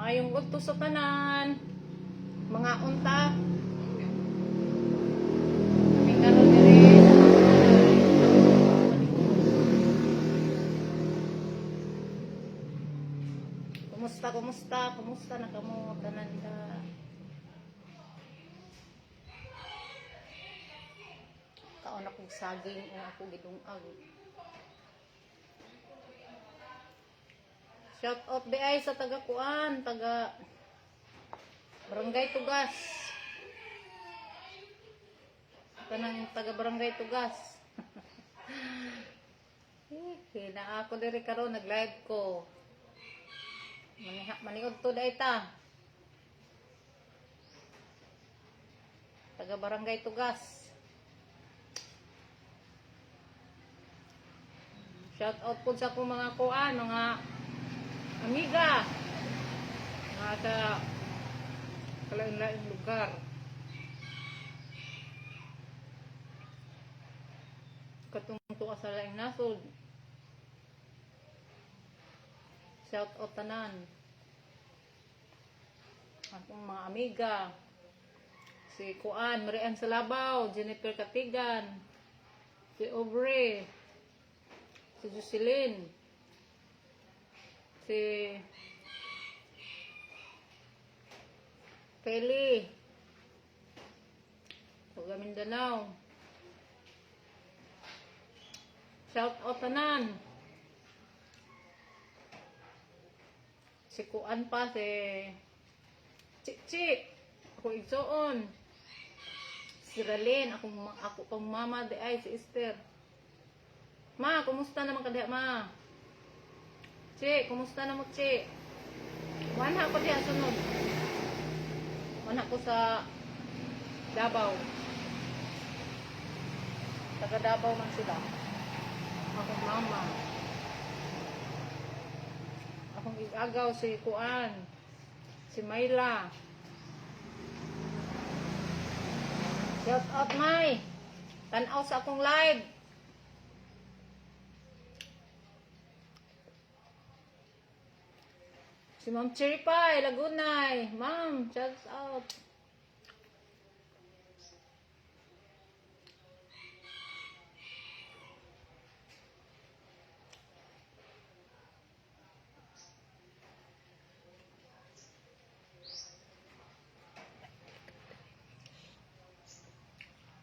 Maayong udto sa tanan. Mga unta. Kaming karon diri sa bahay. Kumusta na kamo tanan da? Kaon akong saging o ako gidungag. Shout out BI sa taga Kuan, taga Barangay Tugas. Kanang taga Barangay Tugas. Na ako diri karon nag-live ko. Maniod to day ta. Taga Barangay Tugas. Shout out po sa akong mga kuan, mga amiga. Mga sa kalain-laing lugar. Katungto ka sa laing nasod. Shout out tanan. Akong mga amiga. Si Kuan, Marian Salabaw, Jennifer Katigan, si Aubrey, si Jocelyn, si Kelly, taga Mindanao. Shout out tanan. Si Kuan pa, si Chichi, ako igsoon. Si Ralen, ako pang mama de ay, si Esther. Ma, kumusta naman ka diha, ma? Chi, kumusta naman, Chi? Wanha ko diha, sunod. Wanha ko sa Davao. Taga Davao man sila. Akong mama. Akong igagaw si Kuan. Si Mayla. Shout out, May. Tanaw sa akong live. Si Ma'am Cherry Pie, Lagunay. Ma'am, shout out.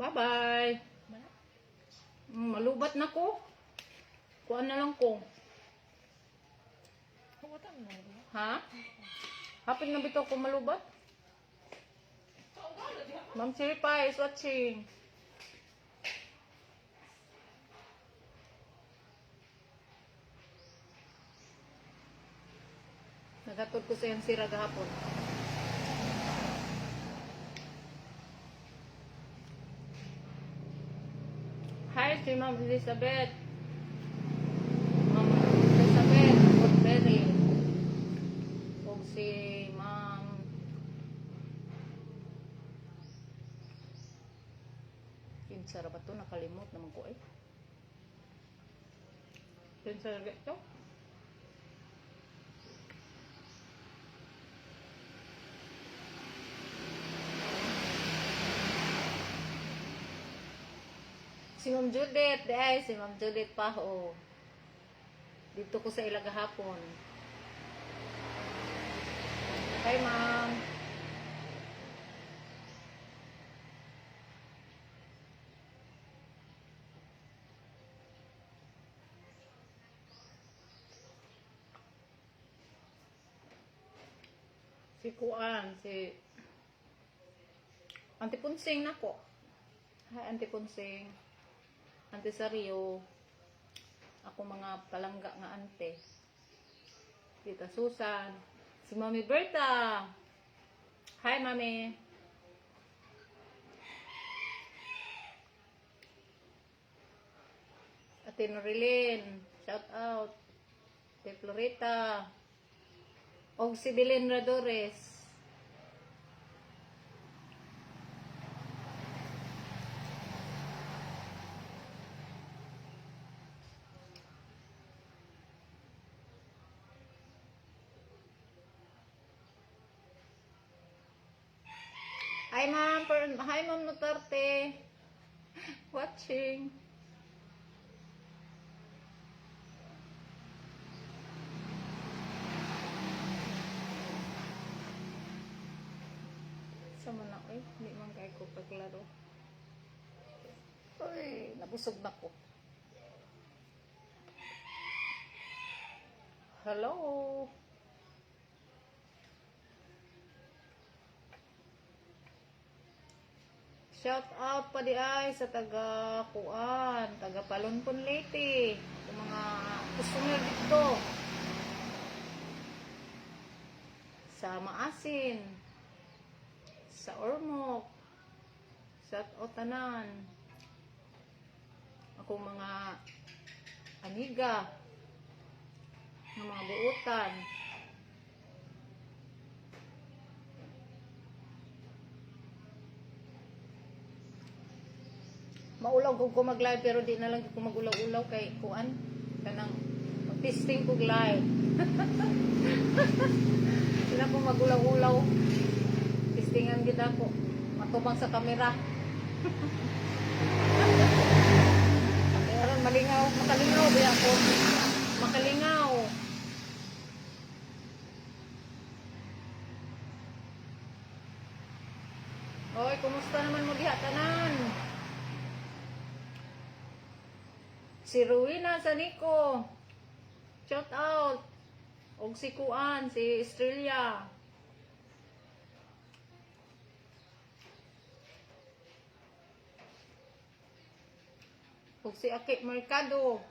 Bye-bye. Malubat na ko. Kuan na lang ko. Ha? Hapin na bitaw ko malubat? Ma'am Cherry Pie is watching. Nagatod ko sa yan sira gahapon. Hi, si Ma'am Elizabeth. Ma'am Elizabeth Woodberry. O si Ma'am Kinsara ba ito? Nakalimot naman ko eh. Kinsara ba ito? Si Ma'am Judith, si Ma'am Judith pa ho. Dito ko sa Ilaga hapon. Hi, Ma'am. Si Kuan, si Auntie Punsing na ko. Hi, Auntie Punsing. Ante Sario, ako mga palangga nga ante. Tita Susan, si Mami Berta. Hi, Mami. Ate Norilyn, shout out. Ate Florita. O si Belen Radores. Hi Ma'am Nutarte. Watching. Sama na hindi man kay ko paglaro. Uy, nabusog na ko. Hello. Shout out pa di ay sa taga Kuan, taga Palonpon Leyte, sa mga customer dito. Sa Maasin, sa Ormoc, sa Otanan. Ako mga amiga, ng mga buutan. Maulaw ko mag-live pero di na lang ko mag-ulaw-ulaw kay Kuan. Kanang mag-testing ko live. Di na ko mag-ulaw-ulaw. Testingan kita ko. Matubang sa kamera. Meron malingaw. Makalingaw ba ako? Makalingaw. Oy, kumusta naman mo diha tanan? Si Ruina sa Nico. Shout out. Og si Kuan, si Estrella. Og si Aki Mercado.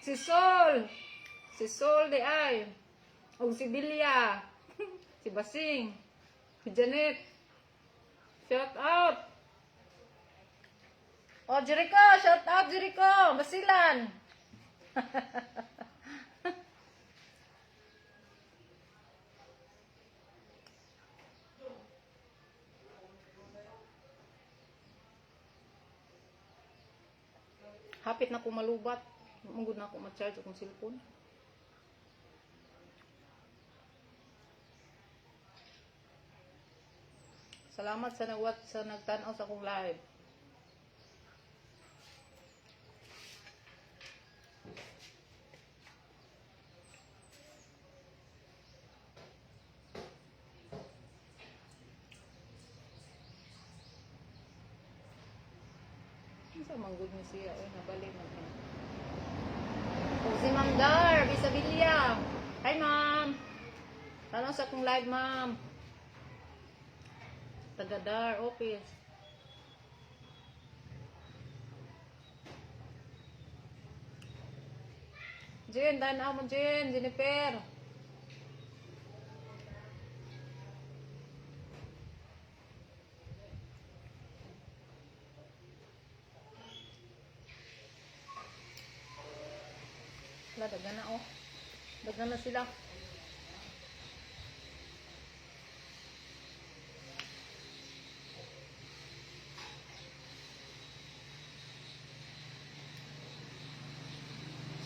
Si Sol. Si Sol de ay. Og si Bilya. Si Basing. Si Janet. Shout out. Oh, Jericho, shout out Jericho, Basilan. Hapit na ko malubat. Mungod na ako ma-charge akong cellphone. Salamat sa nagtanaw sa akong live. Sa manggod ni siya, nabalik na siya. O si Ma'am Dar, Bisabilia. Hi Ma'am. Tanong sa akong live Ma'am. Taga Dar office. Jen, tanaw mo Jen, Jennifer. Dagan na dagan na sila. Si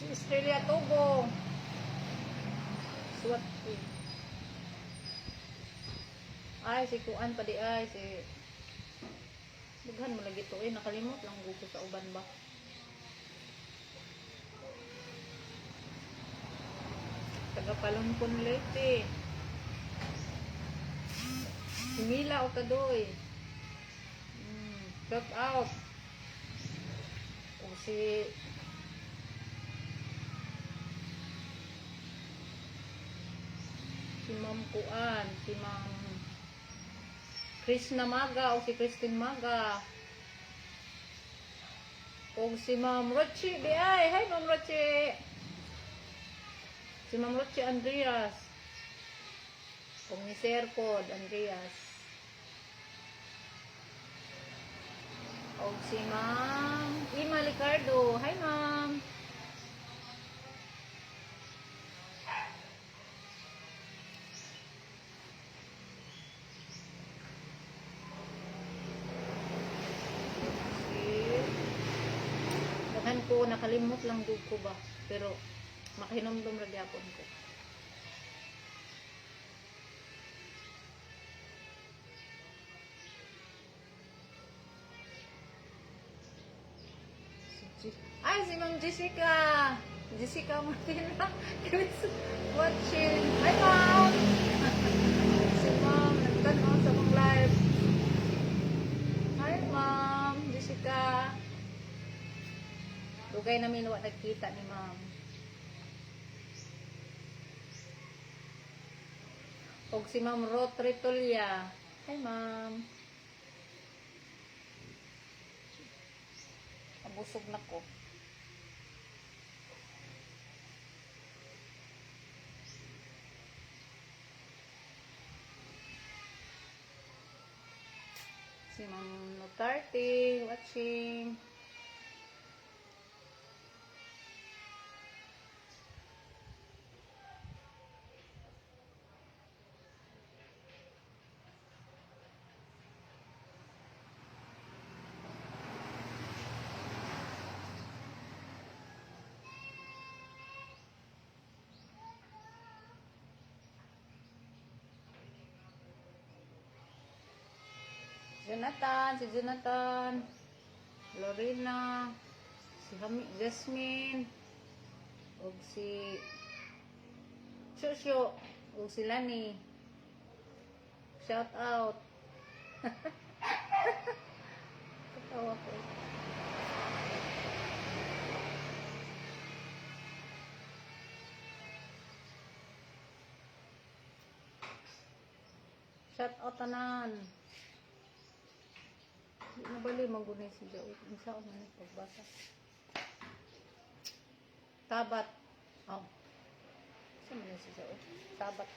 Estrella Togo. Suwat ay si Kuan pa di ay si daghan mo lagi to nakalimot lang gusto sa uban ba. Taga Palonpon Leyte. Si Mila Otadoy. Shout out. O si Ma'am Kuan, si Ma'am Krishna Maga o si Christine Maga. O si Ma'am Rochi di ay. Hi Ma'am Rochi. Si Ma'am Rochi Andreas. Kung ni Sir Pod Andreas. O si Ma'am Ima Licardo. Hi Ma'am. Dahan ko nakalimot lang dug ko ba. Pero makahinomdom ra gyapon ko. Ay, si Ma'am Jessica. Jessica Martina. Is watching. Hi, Ma'am. Si Ma'am, nagtanong sa mong live. Hi, Ma'am. Jessica. Dugay namin wa nagkita ni Ma'am. Og si Ma'am Rotary Tulya. Hi, Ma'am. Abusog na ko. Si Ma'am Notarte watching. Jonathan, si Jonathan, Lorena, si Jasmine, ug si Shosho, ug si Lani. Shout out. Katawa ko. Shout out tanan. Di nabali magunay si Joe. Isa ko man pagbata. Tabat. Oh. Isa man si Joe. Tabat.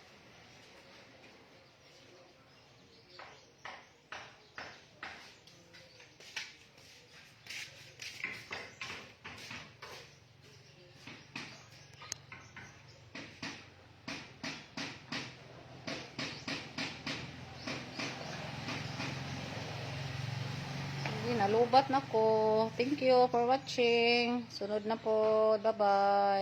Nalubat na ko. Thank you for watching. Sunod na po. Bye-bye.